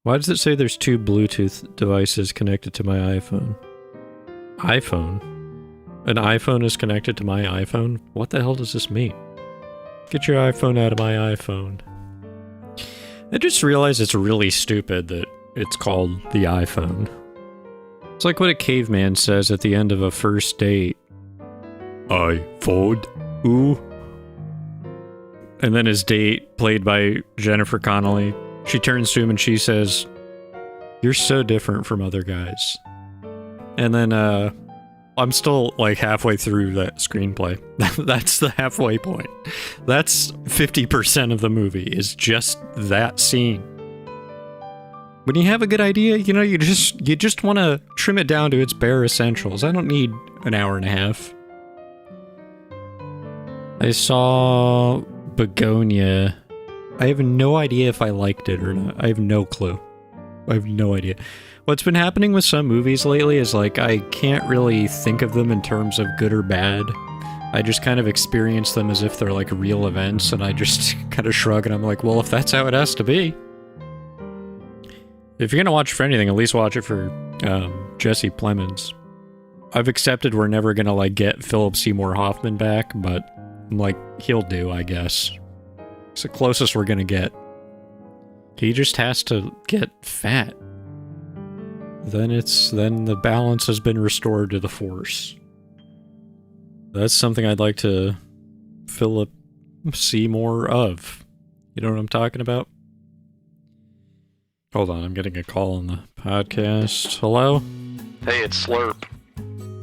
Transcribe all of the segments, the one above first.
Why does it say there's 2 Bluetooth devices connected to my iPhone? iPhone? An iPhone is connected to my iPhone? What the hell does this mean? Get your iPhone out of my iPhone. I just realized it's really stupid that it's called the iPhone. It's like what a caveman says at the end of a first date. iPhone? Ooh. And then his date, played by Jennifer Connelly, she turns to him and she says, "You're so different from other guys." And then, I'm still like halfway through that screenplay. That's the halfway point. That's 50% of the movie, is just that scene. When you have a good idea, you know, you just want to trim it down to its bare essentials. I don't need an hour and a half. I saw Begonia. I have no idea if I liked it or not. I have no clue. I have no idea. What's been happening with some movies lately is like I can't really think of them in terms of good or bad. I just kind of experience them as if they're like real events, and I just kind of shrug and I'm like, well, if that's how it has to be. If you're gonna watch it for anything, at least watch it for Jesse Plemons. I've accepted we're never gonna like get Philip Seymour Hoffman back, but I'm like, he'll do, I guess. It's the closest we're gonna get. He just has to get fat. Then the balance has been restored to the Force. That's something I'd like to Philip Seymour of. You know what I'm talking about? Hold on, I'm getting a call on the podcast. Hello? Hey, it's Slurp.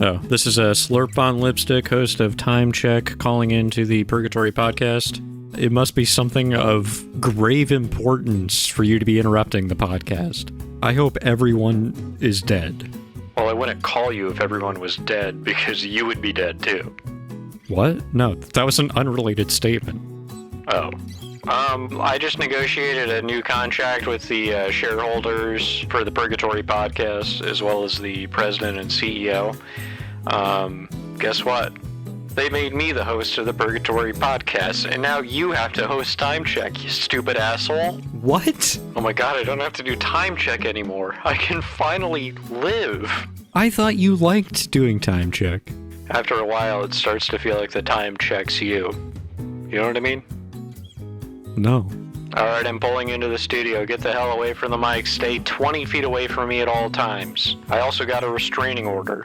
Oh, this is a Slurp on Lipstick, host of Time Check, calling into the Purgatory podcast. It must be something of grave importance for you to be interrupting the podcast. I hope everyone is dead. Well, I wouldn't call you if everyone was dead, because you would be dead too. What? No, that was an unrelated statement. Oh. I just negotiated a new contract with the shareholders for the Purgatory podcast, as well as the president and CEO. Guess what? They made me the host of the Purgatory podcast, and now you have to host Time Check, you stupid asshole. What? Oh my god, I don't have to do Time Check anymore. I can finally live. I thought you liked doing Time Check. After a while, it starts to feel like the time checks you. You know what I mean? No. Alright, I'm pulling into the studio. Get the hell away from the mic. Stay 20 feet away from me at all times. I also got a restraining order.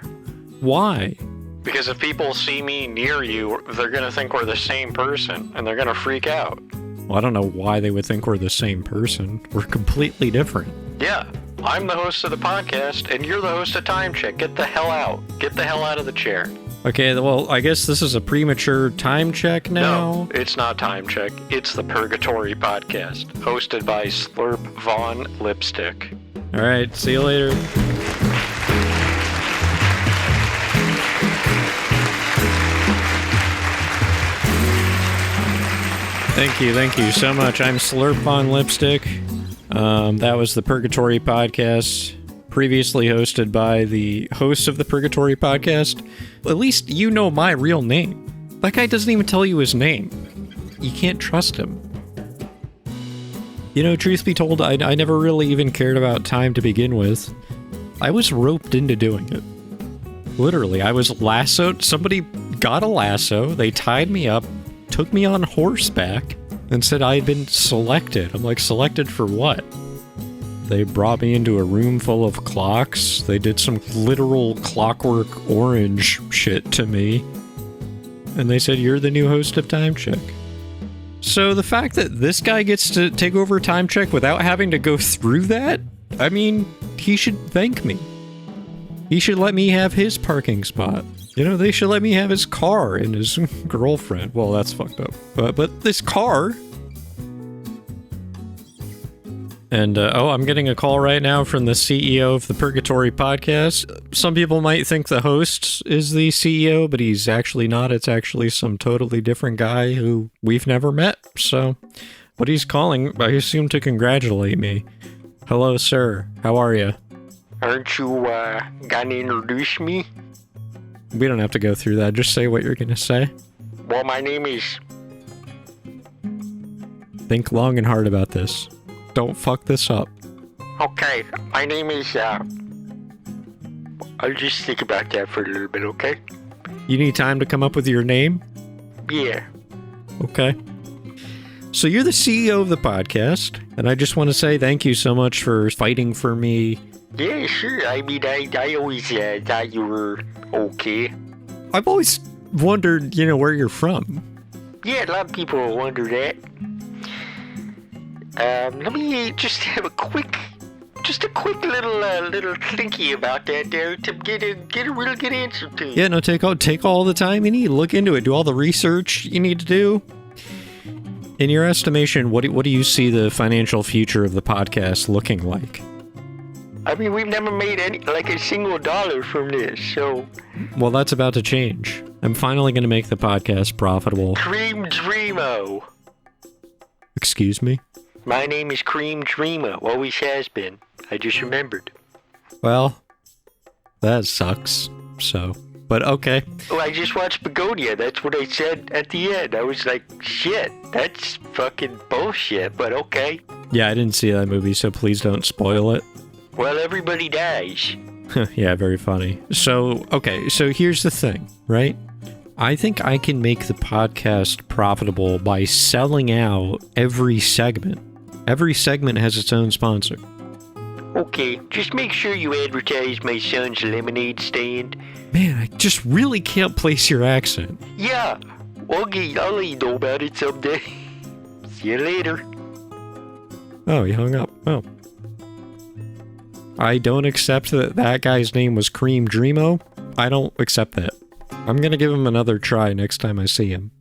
Why? Because if people see me near you, they're gonna think we're the same person, and they're gonna freak out. Well, I don't know why they would think we're the same person. We're completely different. Yeah, I'm the host of the podcast, and you're the host of Time Check. Get the hell out. Get the hell out of the chair. Okay, well, I guess this is a premature Time Check now? No, it's not Time Check. It's the Purgatory podcast, hosted by Slurp Von Lipstick. Alright, see you later. Thank you so much. I'm Slurp on Lipstick. That was the Purgatory podcast, previously hosted by the host of the Purgatory podcast. At least you know my real name. That guy doesn't even tell you his name. You can't trust him. You know, truth be told, I never really even cared about time to begin with. I was roped into doing it. Literally, I was lassoed. Somebody got a lasso, they tied me up, took me on horseback, and said I had been selected. I'm like, selected for what? They brought me into a room full of clocks. They did some literal Clockwork Orange shit to me. And they said, you're the new host of Time Check. So the fact that this guy gets to take over Time Check without having to go through that, I mean, he should thank me. He should let me have his parking spot. You know, they should let me have his car and his girlfriend. Well, that's fucked up. But this car... And, I'm getting a call right now from the CEO of the Purgatory podcast. Some people might think the host is the CEO, but he's actually not. It's actually some totally different guy who we've never met. So, but he's calling, I assume, to congratulate me. Hello, sir. How are you? Aren't you, gonna introduce me? We don't have to go through that. Just say what you're gonna say. Well, my name is... Think long and hard about this. Don't fuck this up. Okay, my name is, I'll just think about that for a little bit, okay? You need time to come up with your name? Yeah. Okay. So you're the CEO of the podcast, and I just want to say thank you so much for fighting for me. Yeah, sure. I mean, I always thought you were okay. I've always wondered, where you're from. Yeah, a lot of people wonder that. Let me just have a quick little thinky about that there to get a real good answer to you. Yeah, no, take all the time you need. Look into it. Do all the research you need to do. In your estimation, what do you see the financial future of the podcast looking like? I mean, we've never made a single dollar from this, so... Well, that's about to change. I'm finally going to make the podcast profitable. Cream Dreamo. Excuse me? My name is Cream Dreamo. Always has been. I just remembered. Well, that sucks. So, but okay. Oh, I just watched Begonia. That's what I said at the end. I was like, shit, that's fucking bullshit, but okay. Yeah, I didn't see that movie, so please don't spoil it. Well, everybody dies. Yeah, very funny. So, okay, so here's the thing, right? I think I can make the podcast profitable by selling out every segment. Every segment has its own sponsor. Okay, just make sure you advertise my son's lemonade stand. Man, I just really can't place your accent. Yeah, okay, I'll let you know about it someday. See you later. Oh, he hung up. Oh. I don't accept that guy's name was Cream Dreamo. I don't accept that. I'm gonna give him another try next time I see him.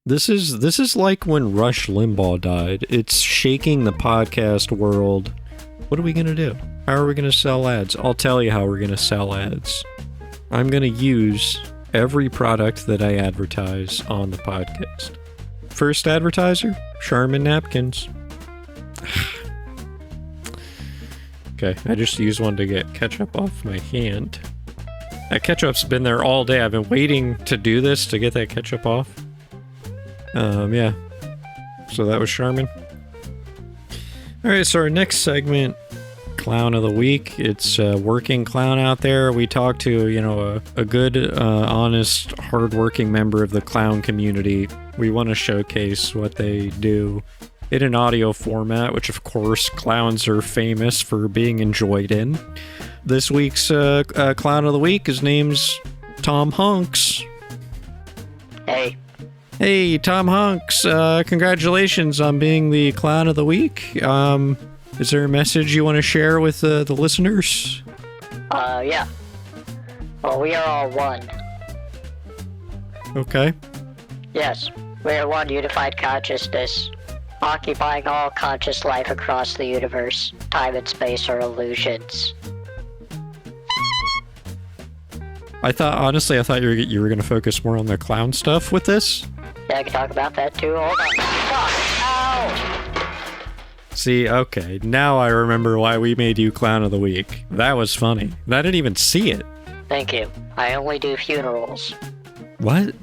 This is like when Rush Limbaugh died. It's shaking the podcast world. What are we gonna do? How are we gonna sell ads? I'll tell you how we're gonna sell ads. I'm gonna use every product that I advertise on the podcast. First advertiser, Charmin napkins. Okay, I just used one to get ketchup off my hand. That ketchup's been there all day. I've been waiting to do this to get that ketchup off. Yeah. So that was Charmin. Alright, so our next segment, Clown of the Week. It's a working clown out there. We talk to, a good, honest, hardworking member of the clown community. We want to showcase what they do in an audio format, which of course clowns are famous for being enjoyed in. This week's Clown of the Week, his name's Tom Hunks. Hey. Hey, Tom Hunks, congratulations on being the Clown of the Week. Is there a message you want to share with the listeners? Yeah. Well, we are all one. Okay. Yes, we are one unified consciousness, occupying all conscious life across the universe. Time and space are illusions. I thought you were going to focus more on the clown stuff with this. Yeah, I can talk about that too. Hold on. Fuck! Ow! See, okay, now I remember why we made you Clown of the Week. That was funny. I didn't even see it. Thank you. I only do funerals. What?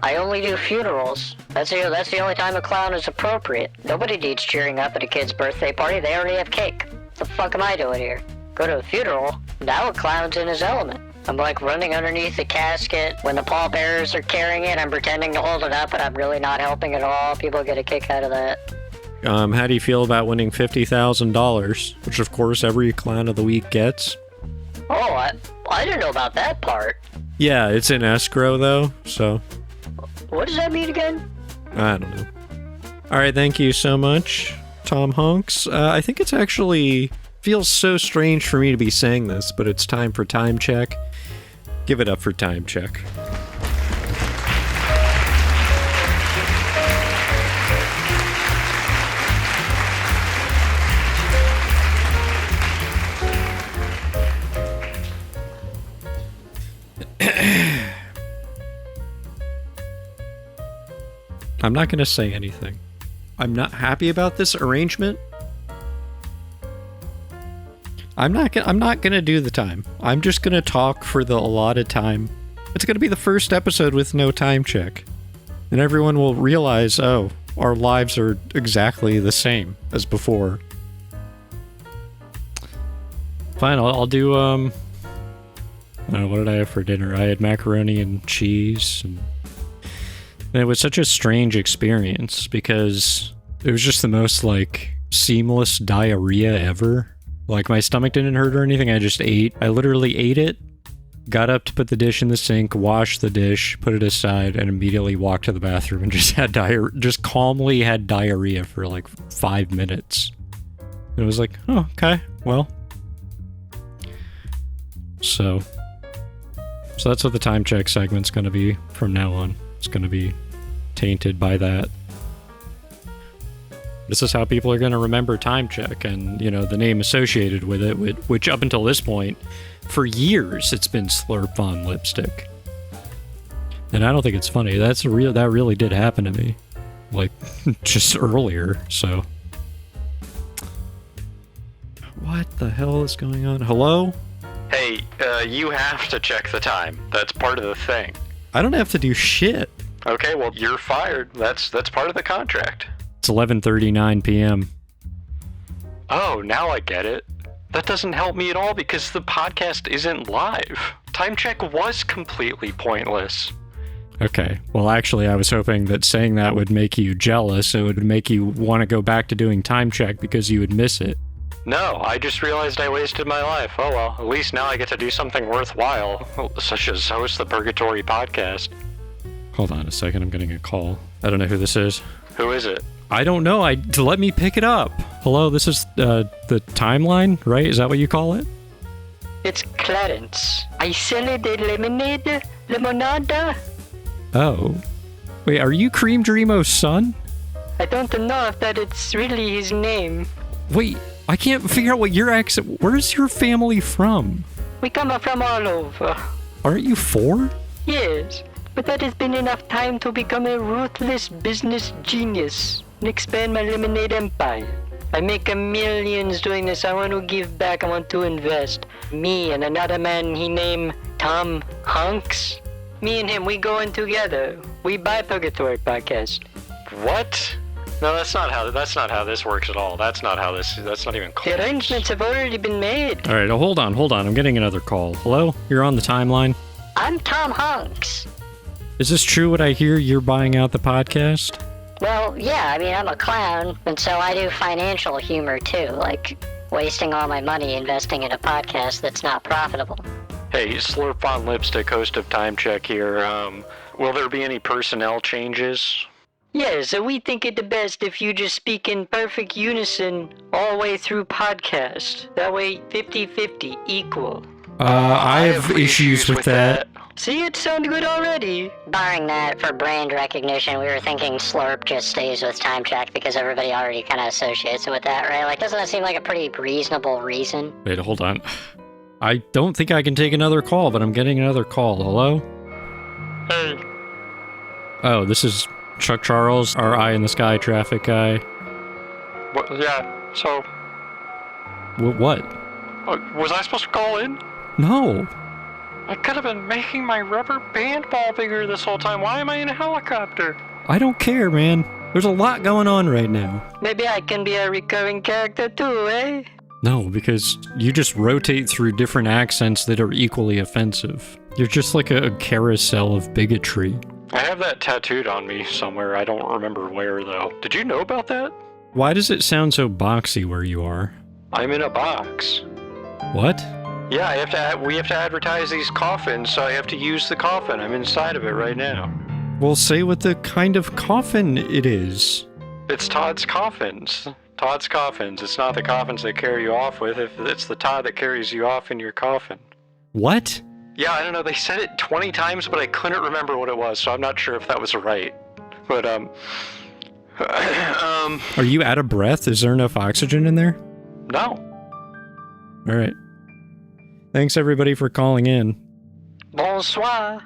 I only do funerals. That's the only time a clown is appropriate. Nobody needs cheering up at a kid's birthday party. They already have cake. What the fuck am I doing here? Go to a funeral? Now a clown's in his element. I'm like running underneath the casket. When the pallbearers are carrying it, I'm pretending to hold it up, but I'm really not helping at all. People get a kick out of that. How do you feel about winning $50,000, which of course every Clown of the Week gets? Oh, I didn't know about that part. Yeah, it's in escrow though, so... What does that mean again? I don't know. Alright, thank you so much, Tom Hunks. I think it's actually... feels so strange for me to be saying this, but it's time for Time Check. Give it up for Time Check. I'm not going to say anything. I'm not happy about this arrangement. I'm not gonna do the time. I'm just gonna talk for the allotted time. It's gonna be the first episode with no time check. And everyone will realize, oh, our lives are exactly the same as before. Fine, I'll do, I don't know, what did I have for dinner? I had macaroni and cheese, and it was such a strange experience because it was just the most, like, seamless diarrhea ever. Like, my stomach didn't hurt or anything, I just ate. I literally ate it, got up to put the dish in the sink, washed the dish, put it aside, and immediately walked to the bathroom and just had just calmly had diarrhea for, like, 5 minutes. It was like, oh, okay, well. So that's what the time check segment's going to be from now on. It's going to be tainted by that. This is how people are going to remember time check and, you know, the name associated with it, which up until this point, for years, it's been Slurp on Lipstick. And I don't think it's funny. That really did happen to me. Like, just earlier, so. What the hell is going on? Hello? Hey, you have to check the time. That's part of the thing. I don't have to do shit. Okay, well, you're fired. That's part of the contract. It's 11:39 p.m. Oh, now I get it. That doesn't help me at all because the podcast isn't live. Time check was completely pointless. Okay, well, actually, I was hoping that saying that would make you jealous. It would make you want to go back to doing time check because you would miss it. No, I just realized I wasted my life. Oh well, at least now I get to do something worthwhile, such as host the Purgatory podcast. Hold on a second, I'm getting a call. I don't know who this is. Who is it? I don't know. Let me pick it up. Hello, this is the timeline, right? Is that what you call it? It's Clarence. I sell the lemonade, limonada. Oh. Wait, are you Cream Dreamo's son? I don't know if that it's really his name. Wait, I can't figure out what your accent... Where's your family from? We come from all over. Aren't you 4? Yes, but that has been enough time to become a ruthless business genius and expand my lemonade empire. I make millions doing this. I want to give back. I want to invest. Me and another man he named Tom Hanks. Me and him, we go in together. We buy Purgatory podcast. What? No, that's not how this works at all. That's not even close. The arrangements have already been made. All right, hold on. I'm getting another call. Hello? You're on the timeline? I'm Tom Hanks. Is this true what I hear? You're buying out the podcast? Well, yeah, I mean, I'm a clown, and so I do financial humor too, like wasting all my money investing in a podcast that's not profitable. Hey, Slurp on Lipstick, host of Time Check here. Will there be any personnel changes? Yes, we think it the best if you just speak in perfect unison all the way through podcast. That way, 50-50, equal. I have issues with that. See, it sounds good already. Barring that, for brand recognition, we were thinking Slurp just stays with Time Check because everybody already kind of associates it with that, right? Like, doesn't that seem like a pretty reasonable reason? Wait, hold on. I don't think I can take another call, but I'm getting another call. Hello? Hey. Oh, this is Chuck Charles, our eye in the sky traffic guy. What? Yeah, so... What? Was I supposed to call in? No. I could have been making my rubber band ball bigger this whole time. Why am I in a helicopter? I don't care, man. There's a lot going on right now. Maybe I can be a recurring character too, eh? No, because you just rotate through different accents that are equally offensive. You're just like a carousel of bigotry. I have that tattooed on me somewhere. I don't remember where, though. Did you know about that? Why does it sound so boxy where you are? I'm in a box. What? Yeah, we have to advertise these coffins, so I have to use the coffin. I'm inside of it right now. Well, say what the kind of coffin it is. It's Todd's coffins. Todd's coffins. It's not the coffins they carry you off with. It's the Todd that carries you off in your coffin. What? Yeah, I don't know. They said it 20 times, but I couldn't remember what it was, so I'm not sure if that was right. But, Are you out of breath? Is there enough oxygen in there? No. All right. Thanks, everybody, for calling in. Bonsoir.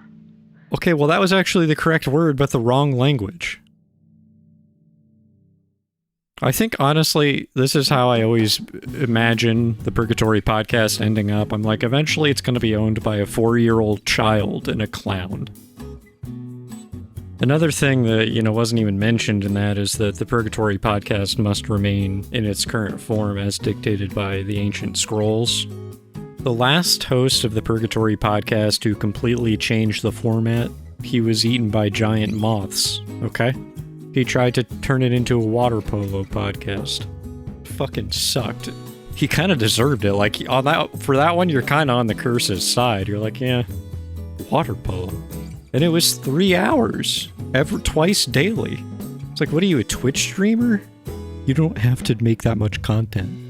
Okay, well, that was actually the correct word, but the wrong language. I think, honestly, this is how I always imagine the Purgatory podcast ending up. I'm like, eventually it's going to be owned by a 4-year-old child and a clown. Another thing that, wasn't even mentioned in that is that the Purgatory podcast must remain in its current form as dictated by the ancient scrolls. The last host of the Purgatory podcast who completely changed the format, he was eaten by giant moths, okay? He tried to turn it into a water polo podcast. Fucking sucked. He kind of deserved it. Like, for that one, you're kind of on the curse's side. You're like, yeah, water polo. And it was 3 hours, twice daily. It's like, what are you, a Twitch streamer? You don't have to make that much content.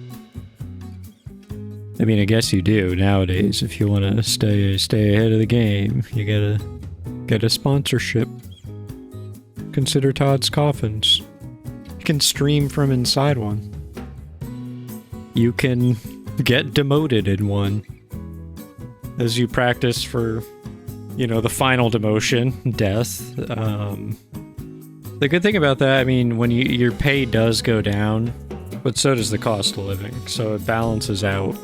I mean, I guess you do nowadays. If you want to stay ahead of the game, you gotta get a sponsorship. Consider Todd's Coffins. You can stream from inside one. You can get demoted in one as you practice for, the final demotion, death. The good thing about that, I mean, when your pay does go down, but so does the cost of living, so it balances out.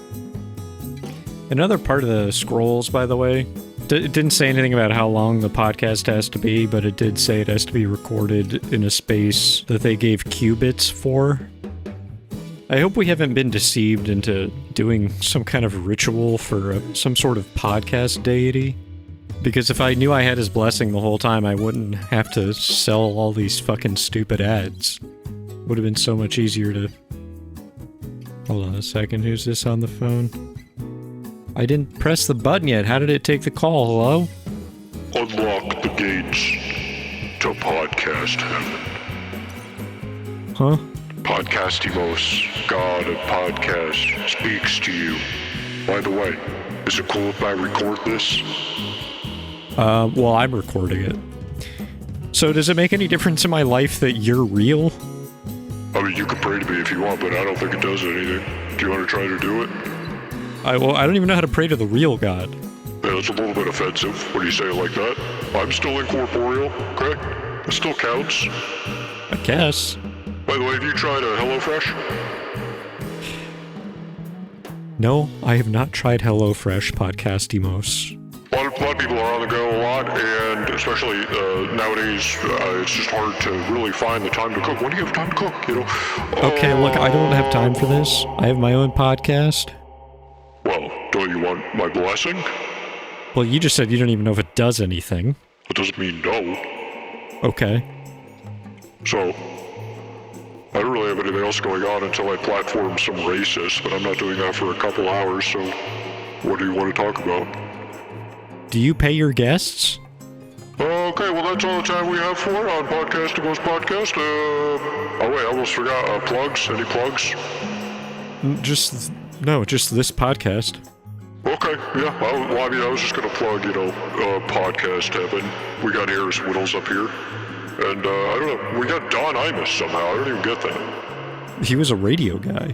Another part of the scrolls, by the way, it didn't say anything about how long the podcast has to be, but it did say it has to be recorded in a space that they gave qubits for. I hope we haven't been deceived into doing some kind of ritual for some sort of podcast deity. Because if I knew I had his blessing the whole time, I wouldn't have to sell all these fucking stupid ads. Would have been so much easier to... Hold on a second, who's this on the phone? I didn't press the button yet. How did it take the call? Hello? Unlock the gates to podcast heaven. Huh? Podcastimos, God of podcast, speaks to you. By the way, is it cool if I record this? Well, I'm recording it. So does it make any difference in my life that you're real? I mean, you can pray to me if you want, but I don't think it does anything. Do you want to try to do it? I don't even know how to pray to the real God. Yeah, that's a little bit offensive when you say it like that. I'm still incorporeal, okay? It still counts. I guess. By the way, have you tried a HelloFresh? No, I have not tried HelloFresh, Podcastimos. A lot of people are on the go a lot, and especially nowadays, it's just hard to really find the time to cook. When do you have time to cook, Okay, look, I don't have time for this. I have my own podcast. Well, don't you want my blessing? Well, you just said you don't even know if it does anything. That doesn't mean no. Okay. So, I don't really have anything else going on until I platform some racist, but I'm not doing that for a couple hours, so what do you want to talk about? Do you pay your guests? Okay, well that's all the time we have for on Podcastimos Podcast. Oh wait, I almost forgot. Plugs? Any plugs? Just this podcast. Okay, yeah. Well, I mean, I was just gonna plug, Podcast Heaven. We got Harris Whittles up here. And, I don't know, we got Don Imus somehow. I don't even get that. He was a radio guy.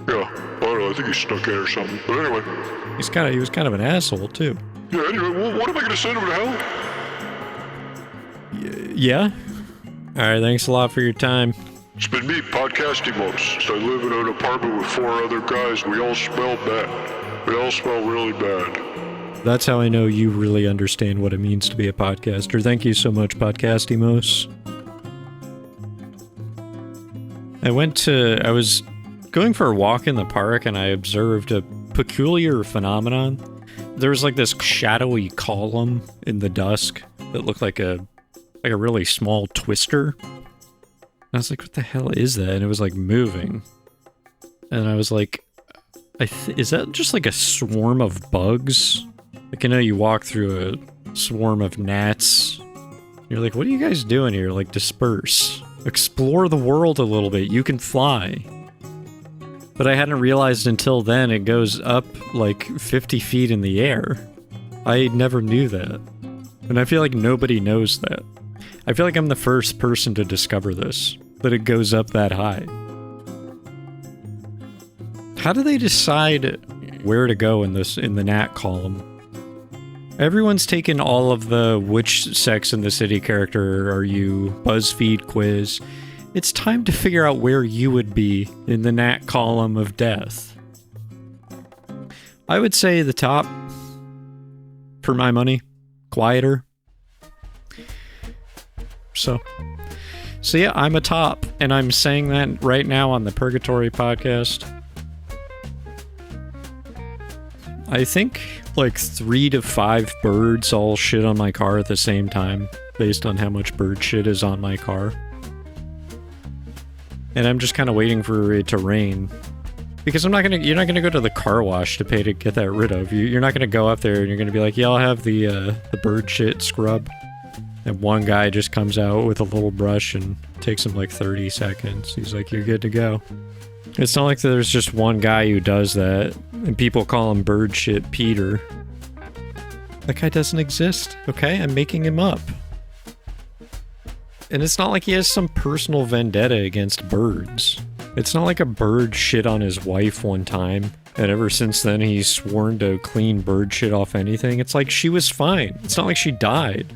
Yeah, I don't know, I think he snuck in or something. But anyway. He was kind of an asshole, too. Yeah, anyway, well, what am I gonna send him to hell? Yeah? Alright, thanks a lot for your time. It's been me, Podcastimos. I live in an apartment with 4 other guys. We all smell bad. We all smell really bad. That's how I know you really understand what it means to be a podcaster. Thank you so much, Podcastimos. I was going for a walk in the park and I observed a peculiar phenomenon. There was like this shadowy column in the dusk that looked like a really small twister. And I was like, what the hell is that? And it was like moving. And I was like, is that just like a swarm of bugs? Like, I know you walk through a swarm of gnats. You're like, what are you guys doing here? Like, disperse. Explore the world a little bit. You can fly. But I hadn't realized until then it goes up like 50 feet in the air. I never knew that. And I feel like nobody knows that. I feel like I'm the first person to discover this. That it goes up that high. How do they decide where to go in the gnat column? Everyone's taken all of the which Sex and the City character are you BuzzFeed quiz. It's time to figure out where you would be in the gnat column of death. I would say the top, for my money, quieter. So yeah, I'm a top, and I'm saying that right now on the Purgatory podcast. I think like 3 to 5 birds all shit on my car at the same time, based on how much bird shit is on my car. And I'm just kind of waiting for it to rain. Because you're not gonna go to the car wash to pay to get that rid of. You're not gonna go up there and you're gonna be like, yeah, I'll have the bird shit scrub. And one guy just comes out with a little brush and takes him like 30 seconds. He's like, you're good to go. It's not like there's just one guy who does that, and people call him bird shit Peter. That guy doesn't exist, okay? I'm making him up. And it's not like he has some personal vendetta against birds. It's not like a bird shit on his wife one time, and ever since then he's sworn to clean bird shit off anything. It's like she was fine. It's not like she died.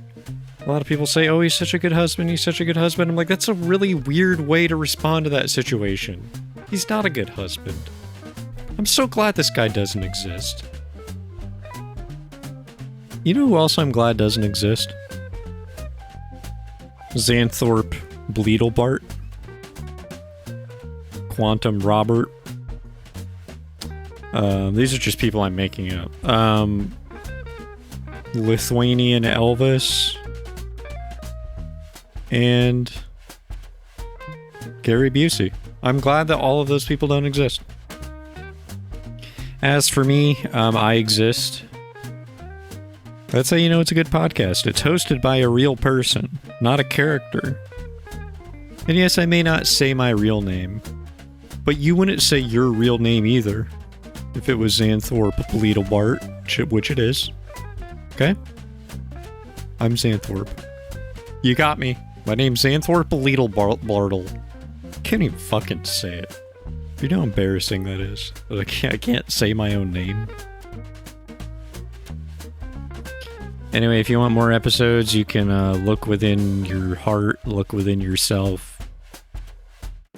A lot of people say, oh, he's such a good husband, he's such a good husband. I'm like, that's a really weird way to respond to that situation. He's not a good husband. I'm so glad this guy doesn't exist. You know who else I'm glad doesn't exist? Xanthorpe Bleedlebart. Quantum Robert. These are just people I'm making up. Lithuanian Elvis. And Gary Busey. I'm glad that all of those people don't exist. As for me, I exist. That's how you know it's a good podcast. It's hosted by a real person, not a character. And yes, I may not say my real name, but you wouldn't say your real name either if it was Xanthorpe Bleedlebart, which it is. Okay? I'm Xanthorpe. You got me. My name's Xanthorpe Bleedlebartle. Can't even fucking say it. You know how embarrassing that is. I can't say my own name. Anyway, if you want more episodes, you can look within your heart, look within yourself.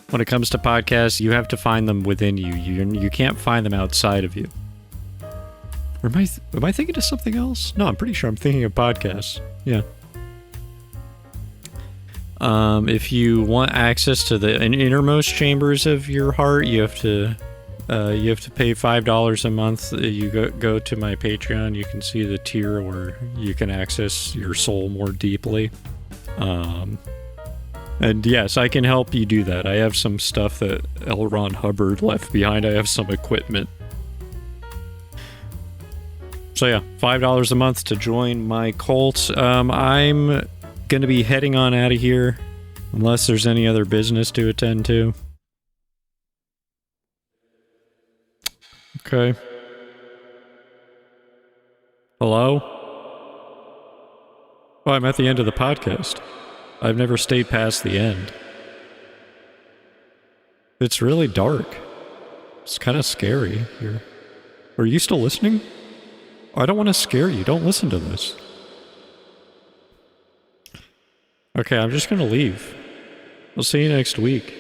When it comes to podcasts, you have to find them within you. You can't find them outside of you. Or am I thinking of something else? No, I'm pretty sure I'm thinking of podcasts. Yeah. If you want access to the innermost chambers of your heart, you have to pay $5 a month. You go to my Patreon. You can see the tier where you can access your soul more deeply. And yes, I can help you do that. I have some stuff that L. Ron Hubbard left behind. I have some equipment. So yeah, $5 a month to join my cult. I'm going to be heading on out of here, unless there's any other business to attend to. Okay. Hello? Oh, I'm at the end of the podcast. I've never stayed past the end. It's really dark. It's kind of scary here. Are you still listening? I don't want to scare you. Don't listen to this. Okay, I'm just gonna leave. I'll see you next week.